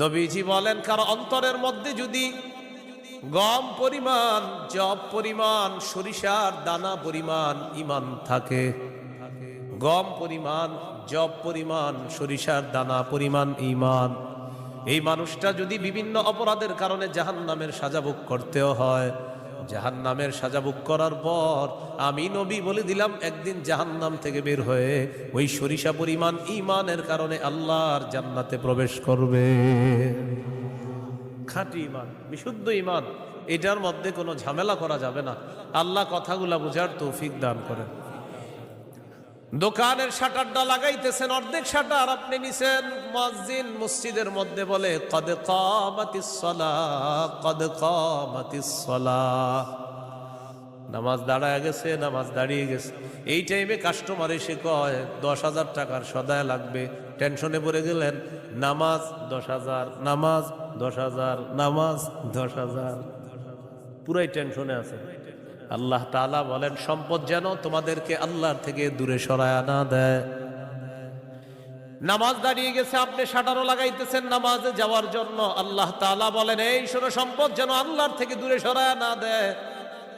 নবীজি বলেন, কারো অন্তরের মধ্যে যদি গম পরিমাণ, জব পরিমাণ, সরিষার দানা পরিমাণ ইমান থাকে, গম পরিমাণ, জব পরিমাণ, সরিষার দানা পরিমাণ ইমান, এই মানুষটা যদি বিভিন্ন অপরাধের কারণে জাহান্নামের সাজা ভোগ করতেও হয়, জাহান্নামের সাজা ভোগ করার পর আমি নবী বলে দিলাম, একদিন জাহান্নাম থেকে বের হয়ে ওই সরিষা পরিমাণ ইমানের কারণে আল্লাহর জান্নাতে প্রবেশ করবে। খাঁটি ইমান, বিশুদ্ধ ইমান, এটার মধ্যে কোনো ঝামেলা করা যাবে না। আল্লাহ কথাগুলা বুঝার তৌফিক দান করেন। দোকানের শাটারটা লাগাইতেছেন, অর্ধেক শাটার আপনি নিছেন, মুয়াজ্জিন মসজিদের মধ্যে বলে কদ কামাতিস সালাহ, কদ কামাতিস সালাহ, নামাজ দাঁড়ায় গেছে, নামাজ দাঁড়িয়ে গেছে। এই টাইমে কাস্টমার এসে কয় 10,000 টাকার সদায় লাগবে, টেনশনে পড়ে গেলেন, নামাজ 10,000, নামাজ 10,000, নামাজ 10,000, পুরাই টেনশনে আছে। আল্লাহ তাআলা বলেন, সম্পদ যেন তোমাদেরকে আল্লাহর থেকে দূরে সরায় না দেয়। নামাজ দাঁড়িয়ে গেছে, আপনি শাটারও লাগাইতেছেন নামাজে যাওয়ার জন্য, আল্লাহ তাআলা বলেন, এই শোনো, সম্পদ যেন আল্লাহর থেকে দূরে সরায় না দেয়।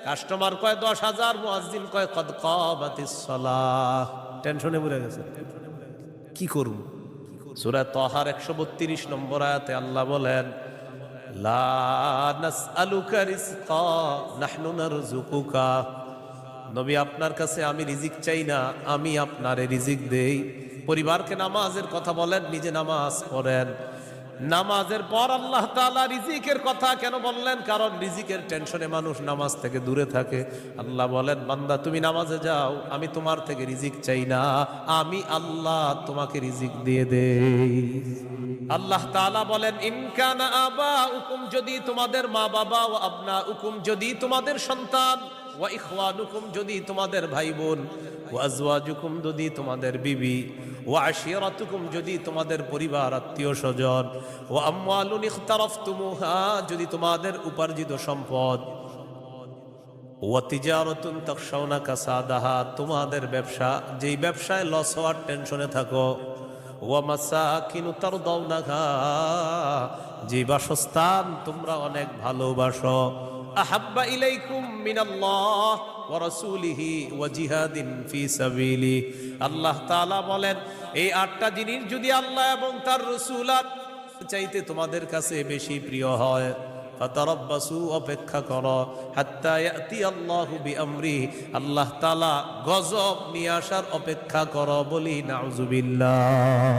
কাস্টমার কয় 10,000, মুয়াজ্জিন কয় কদ কামাতিস সালাহ, টেনশনে পড়ে গেছে, কি করব? সূরা তাহার 132 নম্বর আয়াতে আল্লাহ বলেন, লা নাসআলুকা রিজকা নাহনু নারযুকুকা, নবী আপনার কাছে আমি রিজিক চাই না, আমি আপনারে রিজিক দেই। পরিবারকে নামাজের কথা বলেন, নিজে নামাজ পড়েন। নামাজের পর আল্লাহ তাআলা রিজিকের কথা কেন বললেন? কারণ রিজিকের টেনশনে মানুষ নামাজ থেকে দূরে থাকে। আল্লাহ বলেন, বান্দা তুমি নামাজে যাও, আমি তোমার থেকে রিজিক চাই না, আমি আল্লাহ তোমাকে রিজিক দিয়ে দেই। আল্লাহ তাআলা বলেন, ইন কানা আবাউকুম, যদি তোমাদের মা বাবা, ওয়া আবনাউকুম, যদি তোমাদের সন্তান, ওয়া ইখওয়ানুকুম, যদি তোমাদের ভাই বোন, ওয়া আজওয়াজুকুম, যদি তোমাদের বিবি, ওয়া আশিরাতুকুম, যদি তোমাদের পরিবার আত্মীয় স্বজন, ওয়া আমওয়ালুন ইখতারাফতুমুহা, যদি তোমাদের উপার্জিত সম্পদ, ওয়া তিজারাতুন তাখশাউনা কাসাদাহা, তোমাদের ব্যবসা, যেই ব্যবসায় লস হওয়ার টেনশনে থাকো, ওয়া মাসাকিনু তারদাউনাহা, যে বাসস্থান তোমরা অনেক ভালোবাসো, আহাব্বা ইলাইকুম মিনাল্লাহ ওয়া রাসূলিহি ওয়া জিহাদিন ফি সাবিলি, আল্লাহ তাআলা বলেন, এই 8টা জিনিস যদি আল্লাহ এবং তার রাসূল চাইতে তোমাদের কাছে বেশি প্রিয় হয়, ফাতারাব্বাসু, অপেক্ষা করো, হাত্তা ইয়াতি আল্লাহু বিআমরি, আল্লাহ তাআলা গজব নিয়ে আসার অপেক্ষা করো। বলি নাউযুবিল্লাহ।